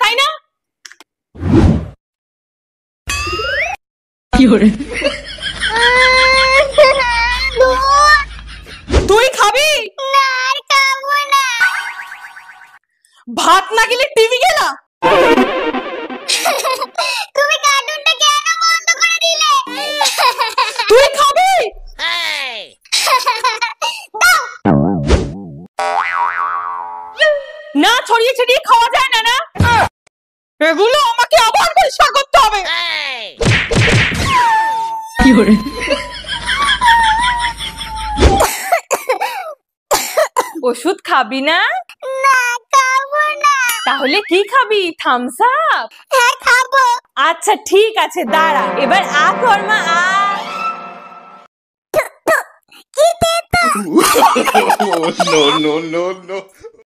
খাই না। তুই খাবি না, আর খাবো না। ভাত না গেলে টিভি গেলা। তুমি কার্টুনটা কেন বন্ধ করে দিলে? তুই খাবি না, ছড়িয়ে ছিটিয়ে খাওয়া যায় না। না, এগুলো আমাকে আবার পরিষ্কার করতে হবে। ওষুধ খাবি না? না, খাবো না। তাহলে কি খাবি? Thums Up? হ্যাঁ, খাবো। আচ্ছা ঠিক আছে, দাঁড়া, এবার আ কর মা, আ। কি তেতো? No, no, no, no.